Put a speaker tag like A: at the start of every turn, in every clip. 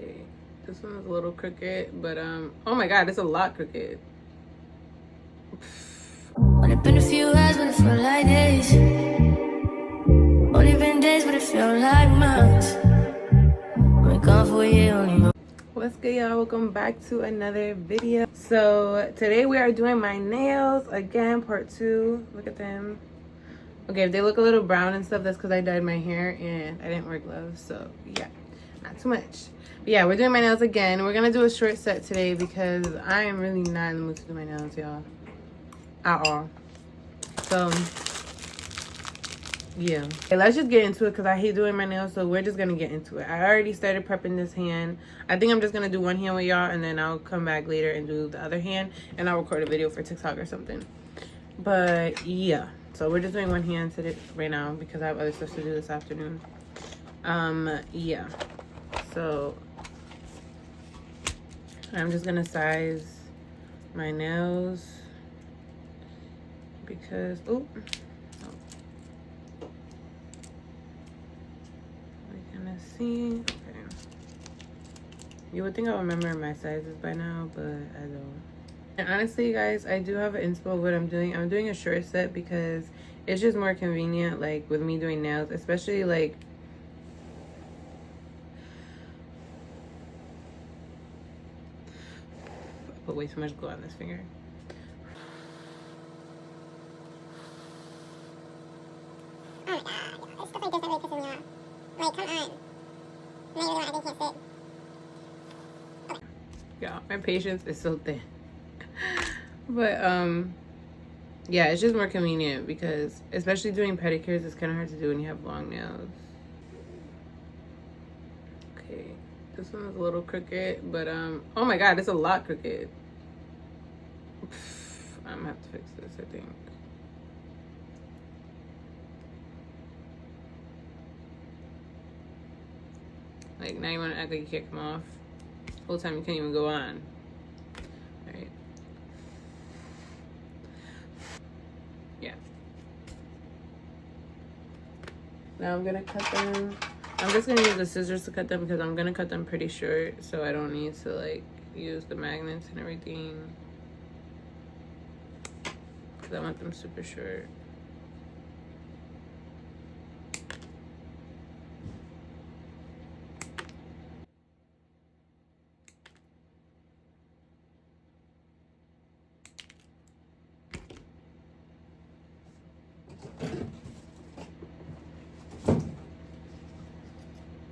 A: Okay, this one's a little crooked, but oh my god, it's a lot crooked.
B: Only been a few hours, but it felt like days. Only been days, but it felt like months. Been gone for a year, only.
A: What's good, y'all? Welcome back to another video. So today we are doing my nails again, part 2. Look at them. Okay, if they look a little brown and stuff, that's because I dyed my hair and I didn't wear gloves, so yeah, not too much. But yeah, we're doing my nails again. We're gonna do a short set today because I am really not in the mood to do my nails, y'all, at all. So yeah, okay, let's just get into it because I hate doing my nails, so we're just gonna get into it. I already started prepping this hand. I think I'm just gonna do one hand with y'all, and then I'll come back later and do the other hand, and I'll record a video for TikTok or something. But yeah, so we're just doing one hand today right now because I have other stuff to do this afternoon. Yeah, so I'm just gonna size my nails because oh, we're gonna see. Okay, you would think I would remember my sizes by now, but I don't. And honestly, guys, I do have an inspo of what I'm doing. I'm doing a short set because it's just more convenient, like with me doing nails, especially like I put way too much glue on this finger.
C: Oh my god, stuff like this that really pisses me off. Like, come on. Now you really want everything can't sit. Okay.
A: Yeah, my patience is so thin. But yeah, it's just more convenient because especially doing pedicures, it's kind of hard to do when you have long nails. Okay, this one's a little crooked, but oh my god, it's a lot crooked. I'm gonna have to fix this, I think. Like, now you want to act like you can't come off. The whole time you can't even go on. Alright. Yeah. Now I'm gonna cut them. I'm just gonna use the scissors to cut them because I'm gonna cut them pretty short, so I don't need to like use the magnets and everything. Because I want them super short.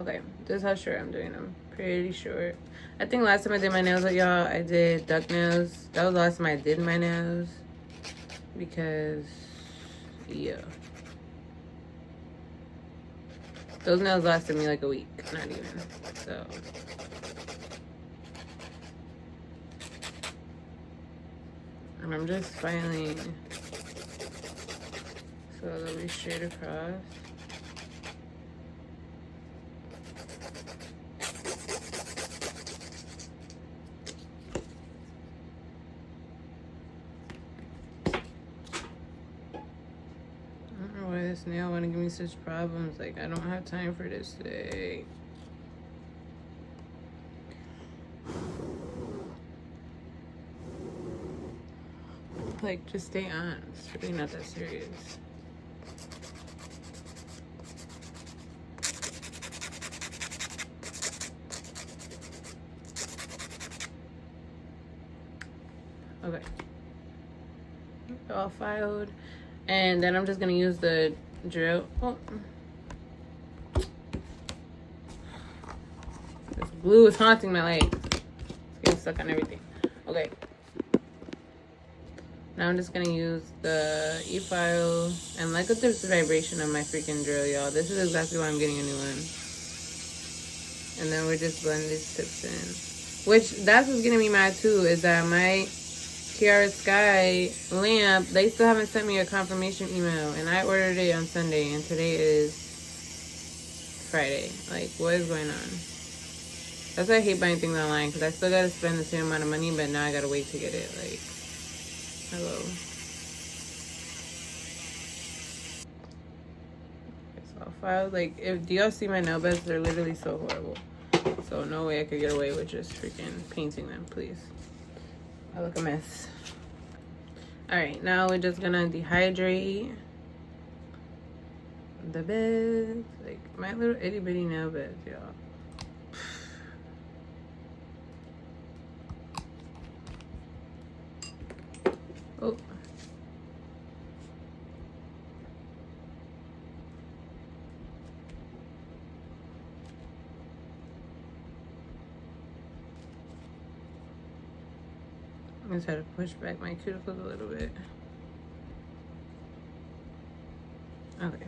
A: Okay, this is how short I'm doing them. Pretty short. I think last time I did my nails with y'all, I did duck nails. That was the last time I did my nails. Because, yeah. Those nails lasted me like a week. Not even. So. And I'm just finally. So they'll be straight across. This nail want to give me such problems. Like, I don't have time for this today. Like, just stay on. It's really not that serious. Okay. All filed. And then I'm just gonna use the drill. Oh. This glue is haunting my leg. It's getting stuck on everything. Okay. Now I'm just gonna use the e-file and like with this vibration of my freaking drill, y'all. This is exactly why I'm getting a new one. And then we just blend these tips in. Which that's what's getting me mad too, is that my Kiara Sky lamp, they still haven't sent me a confirmation email, and I ordered it on Sunday, and today is Friday. Like, what is going on? That's why I hate buying things online, because I still gotta spend the same amount of money, but now I gotta wait to get it. Like, hello. So I'll file, like, do y'all see my nail beds? They're literally so horrible. So no way I could get away with just freaking painting them, please. I look a mess. Alright, now we're just gonna dehydrate the beds. Like my little itty bitty nail beds, y'all. Oh. I just had to push back my cuticles a little bit. Okay.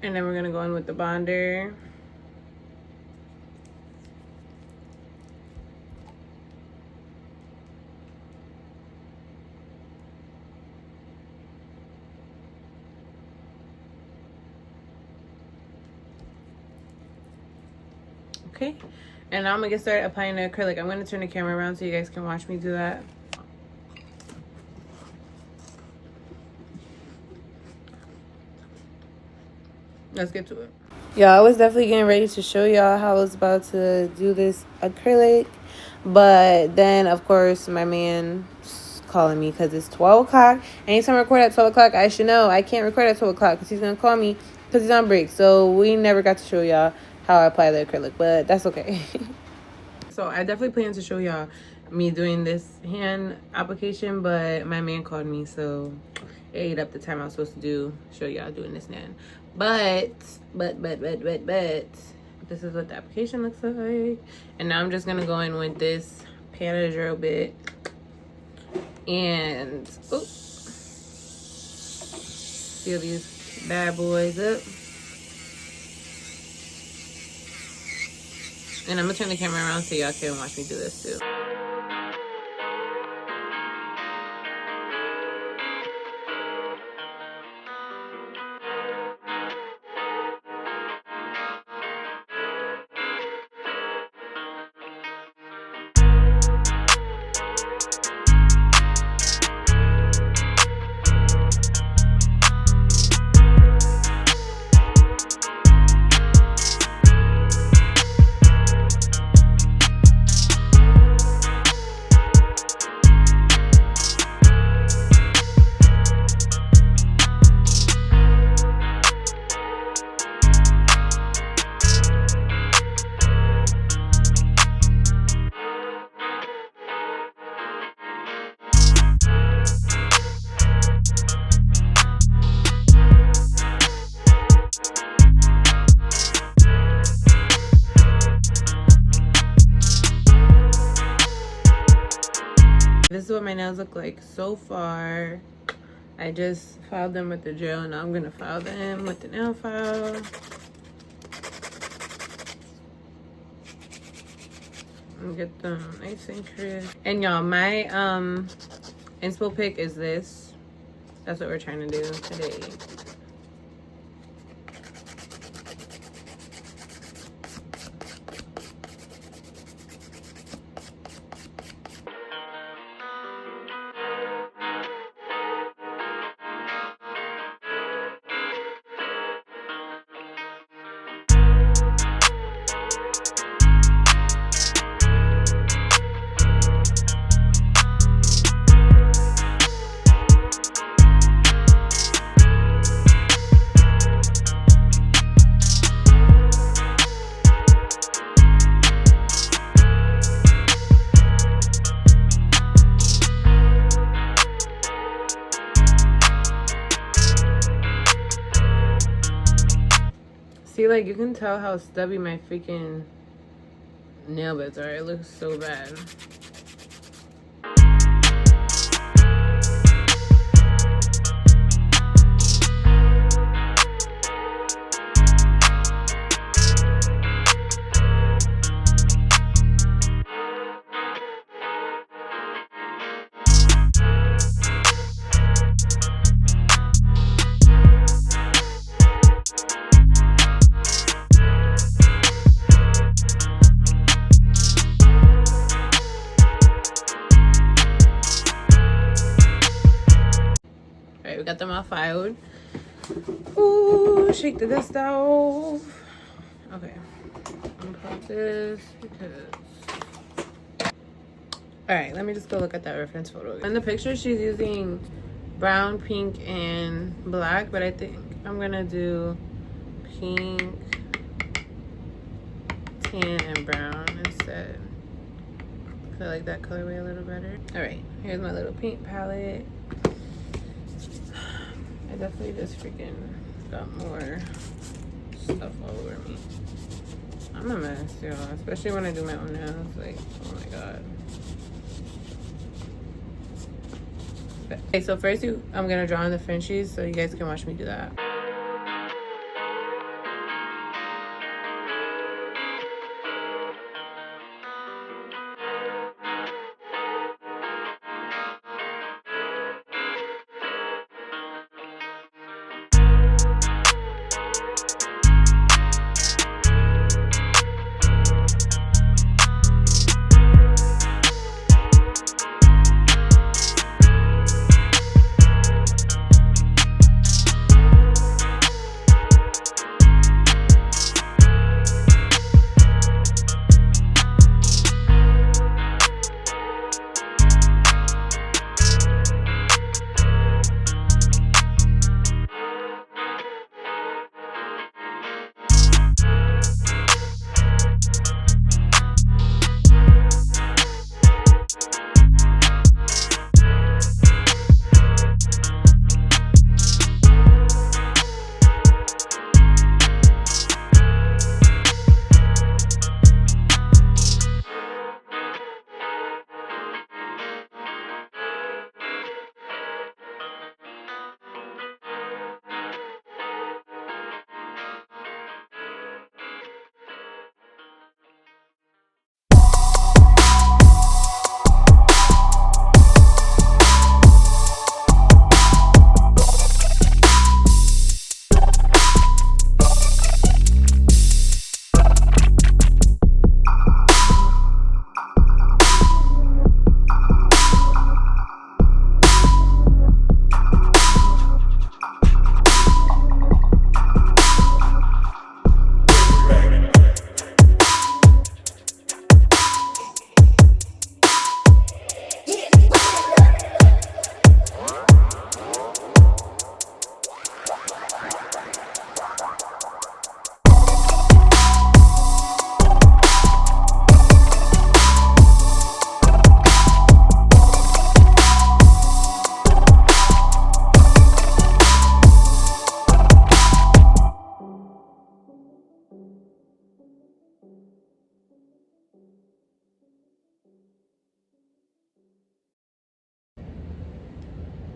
A: And then we're gonna go in with the bonder. Okay, and now I'm gonna get started applying the acrylic. I'm gonna turn the camera around so you guys can watch me do that. Let's get to it. Y'all, I was definitely getting ready to show y'all how I was about to do this acrylic, but then of course my man's calling me because it's 12 o'clock. Anytime I record at 12 o'clock, I should know I can't record at 12 o'clock because he's gonna call me because he's on break. So we never got to show y'all how I apply the acrylic, but that's okay. So I definitely plan to show y'all me doing this hand application, but my man called me, so it ate up the time I was supposed to show y'all doing this hand. But this is what the application looks like. And now I'm just gonna go in with this Panadryl bit and seal these bad boys up. And I'm gonna turn the camera around so y'all can watch me do this too. This is what my nails look like so far. I just filed them with the gel, and now I'm gonna file them with the nail file. And get them nice and crisp. And y'all, my inspo pick is this. That's what we're trying to do today. See, like, you can tell how stubby my freaking nail beds are. It looks so bad. We got them all filed. Ooh, shake the dust off. Okay, I'm gonna put this because. All right, let me just go look at that reference photo. In the picture, she's using brown, pink, and black, but I think I'm gonna do pink, tan, and brown instead. I like that colorway a little better. All right, here's my little paint palette. I definitely just freaking got more stuff all over me. I'm a mess, y'all, especially when I do my own nails. Like, oh my god. Okay, so first I'm gonna draw on the Frenchies so you guys can watch me do that.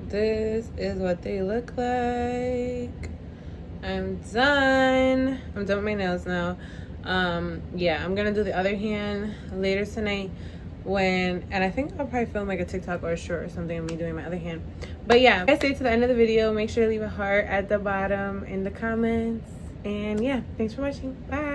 A: This is what they look like. I'm done. I'm done with my nails now. Yeah, I'm gonna do the other hand later tonight and I think I'll probably film like a TikTok or a short or something of me doing my other hand. But yeah, if you guys stay to the end of the video, make sure to leave a heart at the bottom in the comments. And yeah, thanks for watching. Bye.